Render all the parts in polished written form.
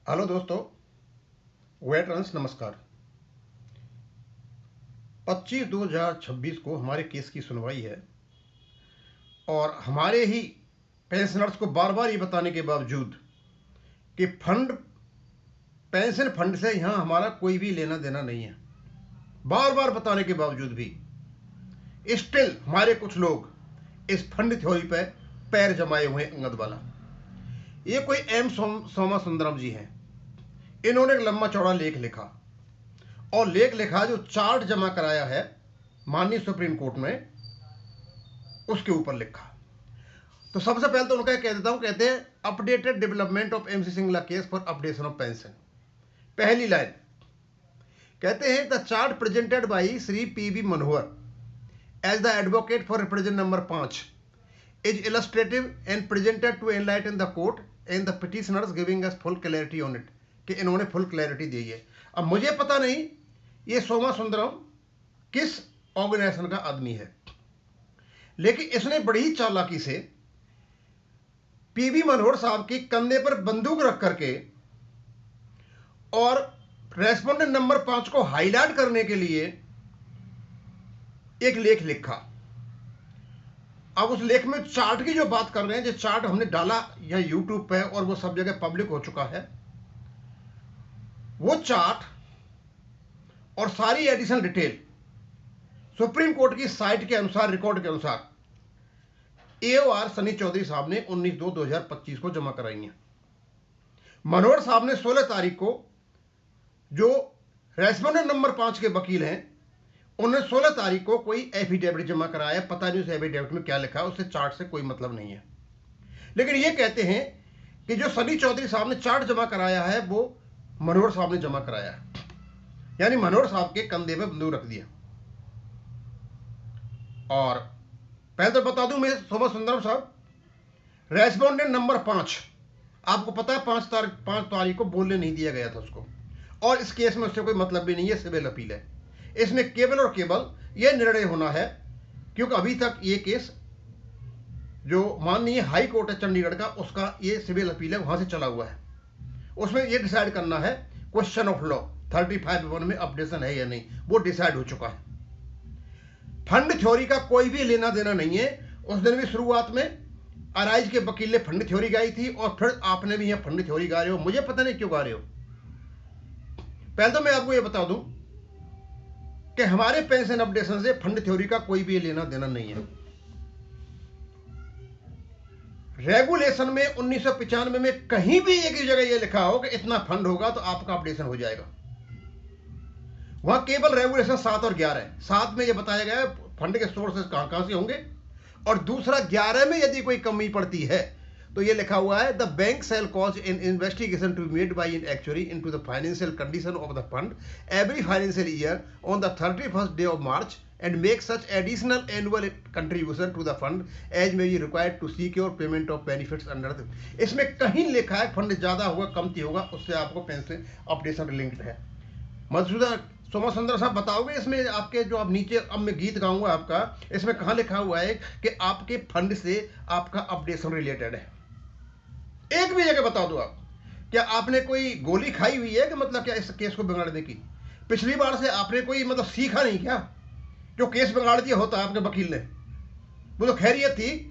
Hello दोस्तों, veterans नमस्कार। 25/2/2026 को हमारे केस की सुनवाई है और हमारे ही पेंशनर्स को बार बार ये बताने के बावजूद कि पेंशन फंड से यहाँ हमारा कोई भी लेना देना नहीं है, बार बार बताने के बावजूद भी स्टिल हमारे कुछ लोग इस फंड थ्योरी पे पैर जमाए हुए अंगद वाला। ये कोई सोमा सुंदरम जी हैं। इन्होंने एक लंबा चौड़ा लेख लिखा और लेख लिखा जो चार्ट जमा कराया है माननीय सुप्रीम कोर्ट में, उसके ऊपर लिखा। तो सबसे पहले तो उनका कह देता हूं, कहते हैं updated development of MC Singla case for updation of pension. पहली लाइन कहते हैं the chart presented by Shri PV Manohar as the advocate for represent number 5 is illustrative and presented to enlighten the court and the petitioners giving us full clarity on it. कि इन्होंने full clarity दी है। अब मुझे पता नहीं ये सोमा सुंदरम किस ऑर्गेनाइजेशन का आदमी है, लेकिन इसने बड़ी चालाकी से पीवी मनोहर साहब के कंधे पर बंदूक रख करके और रेस्पोंडेंट नंबर 5 को हाईलाइट करने के लिए एक लेख लिखा। अब उस लेख में चार्ट की जो बात कर रहे हैं, जो चार्ट हमने डाला यह यूट्यूब पे और वो सब जगह पब्लिक हो चुका है, वो चार्ट और सारी एडिशनल डिटेल सुप्रीम कोर्ट की साइट के अनुसार, रिकॉर्ड के अनुसार एओआर सनी चौधरी साहब ने 19/2/2025 को जमा कराई है। मनोहर साहब ने 16 तारीख को, जो रेस्पोंडेंट नंबर 5 के वकील हैं, उन्होंने 16 तारीख को कोई एफिडेविट जमा कराया। पता नहीं उस एफिडेविट में क्या लिखा है, उससे चार्ट से कोई मतलब नहीं है। लेकिन ये कहते हैं कि जो सनी चौधरी साहब ने चार्ट जमा कराया है वो मनोहर साहब ने जमा कराया है, यानी मनोहर साहब के कंधे में बंदूक रख दिया। और पहले तो बता दूं मैं, सोमा सुंदरम साहब, रेस्पोंडेंट नंबर 5, आपको पता है 5 तारीख को बोलने नहीं दिया गया था उसको, और इस केस में उससे कोई मतलब भी नहीं है, सिविल अपील है। इसमें केवल और केवल यह निर्णय होना है, क्योंकि अभी तक ये केस जो माननीय हाई कोर्ट है चंडीगढ़ का, उसका ये सिविल अपील है, वहां से चला हुआ है। उसमें यह डिसाइड करना है क्वेश्चन ऑफ लॉ 35(1) में अपडेशन है या नहीं, वो डिसाइड हो चुका है। फंड थ्योरी का कोई भी लेना देना नहीं है। उस दिन भी शुरुआत में अराइज के वकील ने फंड थ्योरी गाई थी और फिर आपने भी यहां फंड थ्योरी गा रहे हो, मुझे पता नहीं क्यों गा रहे हो। पहले तो मैं आपको यह बता दूं कि हमारे पेंशन अपडेशन से फंड थ्योरी का कोई भी लेना देना नहीं है। रेगुलेशन में 1995 में कहीं भी एक ही जगह यह लिखा हो कि इतना फंड होगा तो आपका अपडेशन हो जाएगा। वहां केवल रेगुलेशन 7 और 11 है। 7 में यह बताया गया है फंड के सोर्सेस कहां कहां से होंगे, और दूसरा 11 में यदि कोई कमी पड़ती है तो यह लिखा हुआ है the bank shall cause in investigation to be made by an actuary into the financial condition of the fund every financial year on the 31st day of March and make such additional annual contribution to the fund as may be required to secure payment of benefits under the। इसमें कहीं लिखा है fund ज्यादा होगा कमती होगा उससे आपको पेंशन अपडेशन लिंक्ड है। मधुसूदन सोमा सुंदर साहब बताओगे इसमें आपके जो आप नीचे, अब मैं गीत गाऊंगा आपका, इसमें कहां लिखा हुआ है कि आपके फंड से आपका अपडेशन रिलेटेड है? एक भी जगह बता दो आप। क्या आपने कोई गोली खाई हुई है कि मतलब क्या इस केस को बिगाड़ने की? पिछली बार से आपने कोई मतलब सीखा नहीं क्या? जो केस बिगाड़ दिया होता आपके वकील ने, वो तो खैरियत थी।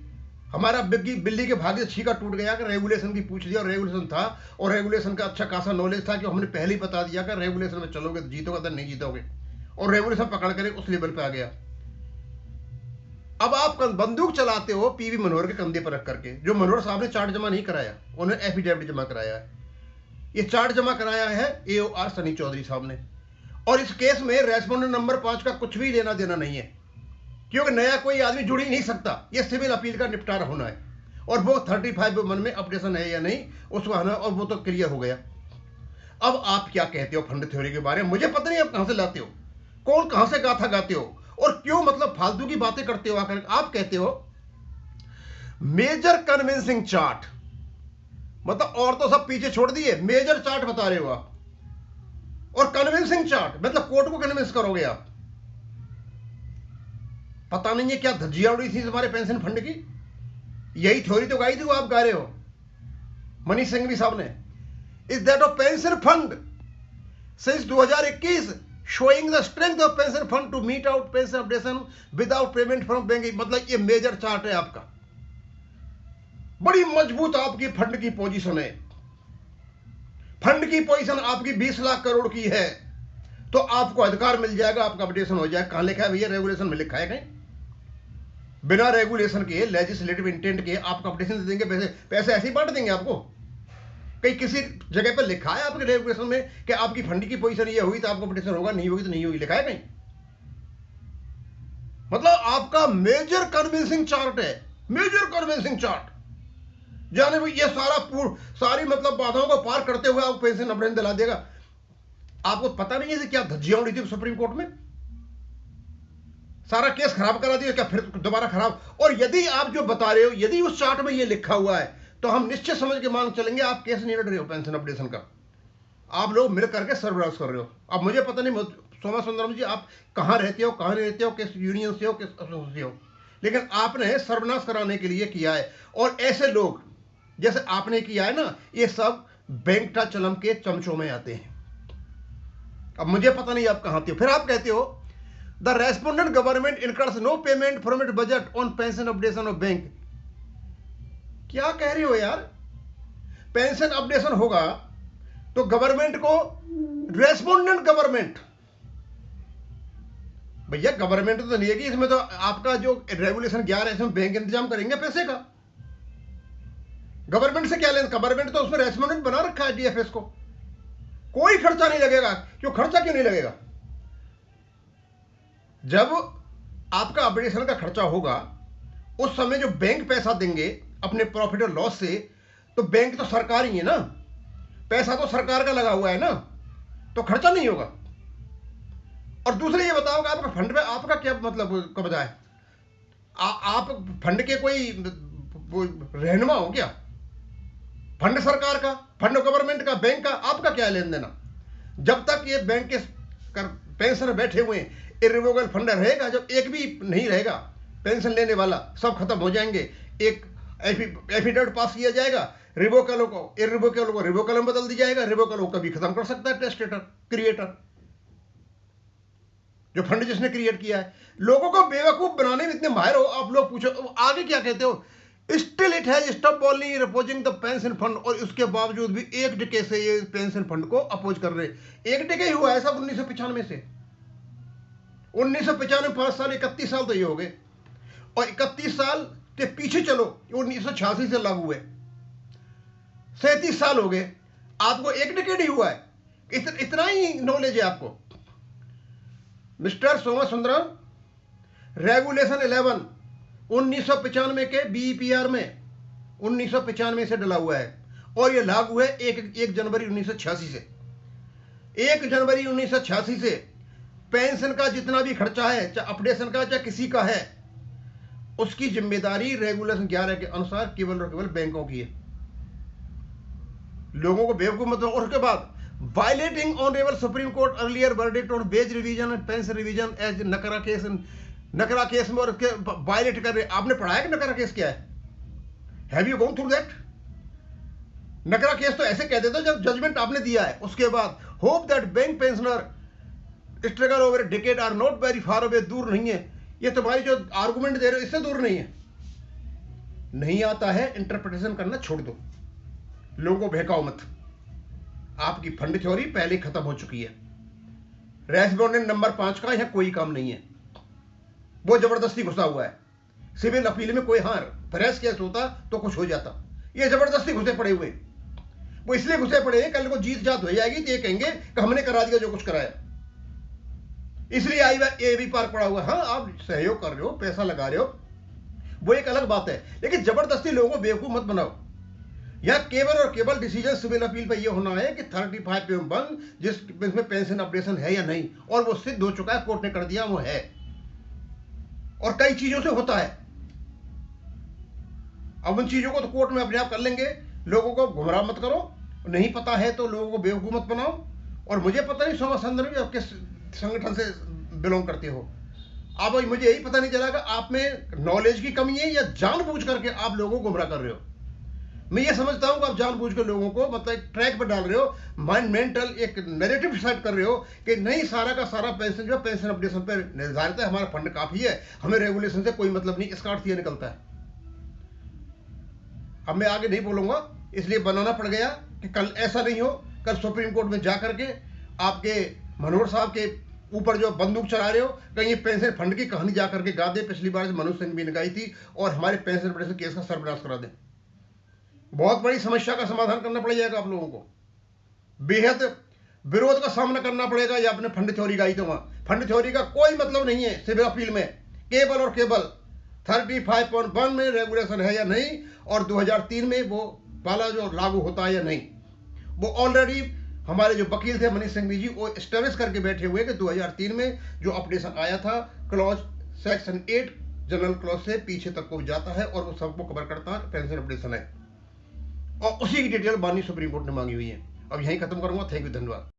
हमारा बिल्ली के भाग्य से छीका टूट गया कि रेगुलेशन की पूछ लिया, और रेगुलेशन था और रेगुलेशन का अच्छा खासा नॉलेज था कि हमने पहले ही बता दिया कि रेगुलेशन में चलोगे तो जीतोगे, तो नहीं जीतोगे, और रेगुलेशन पकड़ कर उस लेवल पे आ गया। अब आप बंदूक चलाते हो पीवी मनोहर के कंधे पर रख करके। जो मनोहर साहब ने चार्ट जमा नहीं कराया, उन्होंने एफिडेविट जमा कराया है। ये चार्ट जमा कराया है एओआर सनी चौधरी साहब ने, और इस केस में रेस्पोंडेंट नंबर 5 का कुछ भी लेना देना नहीं है, क्योंकि नया कोई आदमी जुड़ ही नहीं सकता। यह सिविल अपील का निपटारा होना है, और वो 35(1) में अपडेशन है या नहीं उसको आना, और वो तो क्लियर हो गया। अब आप क्या कहते हो फंड थ्योरी के बारे में, मुझे पता नहीं आप कहां से लाते हो, कौन कहां से गाथा गाते हो, और क्यों मतलब फालतू की बातें करते हो आकर। आप कहते हो मेजर कन्विंसिंग चार्ट, मतलब और तो सब पीछे छोड़ दिए, मेजर चार्ट बता रहे हो आप, और कन्विंसिंग चार्ट मतलब कोर्ट को कन्विंस करोगे आप। पता नहीं है क्या धज्जियां उड़ी थी हमारे पेंशन फंड की। यही थ्योरी तो गाई थी वो आप गा रहे हो, मनीष सिंघवी साहब ने। is that of pension fund since 2021 showing the strength of pension fund to meet out pension updation without payment from bank। मतलब ये मेजर चार्ट है आपका, बड़ी मजबूत आपकी फंड की पोजीशन है। फंड की पोजीशन आपकी 20 लाख करोड़ की है तो आपको अधिकार मिल जाएगा, आपका अपडेशन हो जाएगा। कहां लिखा है भैया? रेगुलेशन में लिखा है कहीं? बिना रेगुलेशन के, लेजिस्लेटिव इंटेंट के आपको अपडेशन दे देंगे? पैसे ऐसे ही बांट देंगे आपको? कहीं किसी जगह पर लिखा है आपके रेगुलेशन में कि आपकी फंड की पोजीशन ये हुई तो आपको अपडेशन होगा, नहीं होगी तो नहीं होगी? लिखा है कहीं? मतलब आपका मेजर कन्विंसिंग चार्ट है, मेजर कन्विंसिंग चार्ट, जाने वो ये सारी मतलब बाधाओं को पार करते हुए आपको पेंशन अपडेशन दिला देगा। आपको पता नहीं है क्या धज्जियां उड़ी थी सुप्रीम कोर्ट में? सारा केस खराब करा दिया क्या फिर दोबारा खराब? और यदि आप जो बता रहे हो, यदि उस चार्ट में ये लिखा हुआ है तो हम निश्चित समझ के मान चलेंगे आप केस नहीं लड़ रहे हो पेंशन अपडेशन का, आप लोग मिल करके सर्वनाश कर रहे हो। अब मुझे पता नहीं सोमा सुंदरम जी आप कहां रहते हो, कहां नहीं रहते हो, किस यूनियन से हो, किस एसोसिएशन से हो, लेकिन आपने सर्वनाश कराने के लिए किया है। और ऐसे लोग जैसे आपने किया है ना, ये सब वेंकटाचलम के चमचों में आते हैं। अब मुझे पता नहीं आप कहां थे। फिर आप कहते हो the respondent government incurs no payment from it budget on pension updation of bank. क्या कह रहे हो यार? पेंशन अपडेशन होगा तो गवर्नमेंट को, रेस्पोंडेंट गवर्नमेंट, भैया गवर्नमेंट तो नहीं है कि इसमें तो आपका जो रेगुलेशन 11 है इसमें बैंक इंतजाम करेंगे पैसे का। गवर्नमेंट से क्या लेना? गवर्नमेंट तो उसमें रेस्पोंडेंट बना रखा है डीएफएस को, कोई खर्चा नहीं लगेगा। क्यों खर्चा क्यों नहीं लगेगा? जब आपका अपडेशन का खर्चा होगा उस समय जो बैंक पैसा देंगे अपने प्रॉफिट और लॉस से, तो बैंक तो सरकार ही है ना, पैसा तो सरकार का लगा हुआ है ना, तो खर्चा नहीं होगा। और दूसरे ये बताओ आपका फंड में आपका क्या मतलब कब्जा है? आप फंड के कोई रहनुमा हो क्या? फंड सरकार का, फंड गवर्नमेंट का, बैंक का, आपका क्या लेन देना? जब तक ये बैंक के पेंशन बैठे हुए इर्रिवोकेबल फंड रहेगा, जब एक भी नहीं रहेगा पेंशन लेने वाला, सब खत्म हो जाएंगे। एक एफिडेविट पास किया जाएगा, रिवोकेबल को इर्रिवोकेबल को रिवोकेबल में बदल दिया जाएगा, रिवोकेबल को कभी खत्म कर सकता है टेस्टेटर, क्रिएटर, जो फंड जिसने क्रिएट किया है। लोगों को बेवकूफ बनाने में इतने माहिर हो आप लोग। पूछो आगे क्या कहते हो? Still it has stop only reposing the pension fund. और उसके बावजूद भी एक डिके से ये पेंशन फंड को अपोज कर रहे। एक डिके ही हुआ है सब 1995 से। 1995 5 साल 31 साल तो ये हो गए, और 31 साल के पीछे चलो 1986 से लागू हुए, 37 साल हो गए। आपको एक डिकेड ही हुआ है, इतना ही नॉलेज है आपको। मिस्टर सोमा सुंदरम, रेगुलेशन 11 1995 के बीईपीआर में 1995 से डला हुआ है, और यह लागू है 1 जनवरी 1986 से। 1 जनवरी 1986 से पेंशन का जितना भी खर्चा है, चाहे अपडेशन का चाहे किसी का है, उसकी जिम्मेदारी रेगुलेशन 11 के अनुसार केवल और केवल बैंकों की है। लोगों को बेवकूफ मत। और उसके बाद violating honourable supreme court earlier verdict on wage revision and pension revision as Nakara case. Nakara case में और उसके वायलेट कर रहे। आपने पढ़ा है कि नकरा केस क्या है? Have you gone through that? Nakara case तो ऐसे कहते थे जब जजमेंट आपने दिया है उसके बाद, hope that bank pensioner struggle over decade are not very far away. दूर नहीं है ये तुम्हारी जो आर्गुमेंट दे रहे हो, इससे दूर नहीं है। नहीं आता है इंटरप्रिटेशन करना छोड़ दो, लोगों को बहकाओ मत। आपकी फंड थ्योरी पहले खत्म हो चुकी है। रेस्पोंडेंट नंबर 5 का यहां कोई काम नहीं है, वो जबरदस्ती घुसा हुआ है। सिविल अपील में कोई फ्रेश केस होता तो कुछ हो जाता, ये जबरदस्ती घुसे पड़े हुए। वो इसलिए घुसे पड़े हैं कल को जीत जात हो जाएगी तो ये कहेंगे कि हमने करा दिया जो कुछ कराया, इसलिए आई ये भी पार पड़ा हुआ। हाँ आप सहयोग कर रहे हो, पैसा लगा रहे हो, वो एक अलग बात है, लेकिन जबरदस्ती लोगों को बेवकूफ मत बनाओ। यह केवल और केवल डिसीजन सिविल अपील पर यह होना है कि 35 पे बंद जिसमें पेंशन अपडेशन है या नहीं, और वो सिद्ध हो चुका है, कोर्ट ने कर दिया वो है, और कई चीजों से होता है। अब उन चीजों को तो कोर्ट में अपने आप कर लेंगे। लोगों को गुमराह मत करो, नहीं पता है तो लोगों को बेवकूफ मत बनाओ। और मुझे पता नहीं सोमा सुंदरम आप किस संगठन से बिलोंग करते हो। अब मुझे यही पता नहीं चला कि आप में नॉलेज की कमी है या जानबूझ करके आप लोगों को गुमराह कर रहे हो। मैं ये समझता हूं कि आप जानबूझ के लोगों को मतलब एक ट्रैक पर डाल रहे हो, माइंड मेंटल एक नैरेटिव सेट कर रहे हो कि नहीं, सारा का सारा पेंशन जो पेंशन अपडेशन पर निर्धारित है, हमारा फंड काफी है, हमें रेगुलेशन से कोई मतलब नहीं। इसका अर्थ ये निकलता है। अब मैं आगे नहीं बोलूंगा, इसलिए बनाना पड़ गया कि कल ऐसा नहीं हो, कल सुप्रीम कोर्ट में जाकर के आपके मनोहर साहब के ऊपर जो बंदूक चला रहे हो, कहीं ये पेंशन फंड की कहानी जाकर के गा दे। पिछली बार से मनोज सिंह भी ने गाई थी, और हमारे पेंशन अपडेशन केस का सर्वनाश करा दें। बहुत बड़ी समस्या का समाधान करना पड़ जाएगा आप लोगों को, बेहद विरोध का सामना करना पड़ेगा। या आपने फंड थ्योरी गाई तो वहां फंड थ्योरी का कोई मतलब नहीं है सिविल अपील में। केवल और केवल 35.1 में रेगुलेशन है या नहीं, और 2003 में वो वाला जो लागू होता है या नहीं, वो ऑलरेडी हमारे जो वकील थे मनीष सिंह जी, वो एस्टेब्लिश करके बैठे हुए कि 2003 में जो अपडेशन आया था, क्लॉज सेक्शन 8 जनरल क्लॉज से पीछे तक को जाता है, और वो सबको कवर करता है, पेंशन अपडेशन है, और उसी की डिटेल माननीय सुप्रीम कोर्ट ने मांगी हुई है। अब यहीं खत्म करूंगा। थैंक यू, धन्यवाद।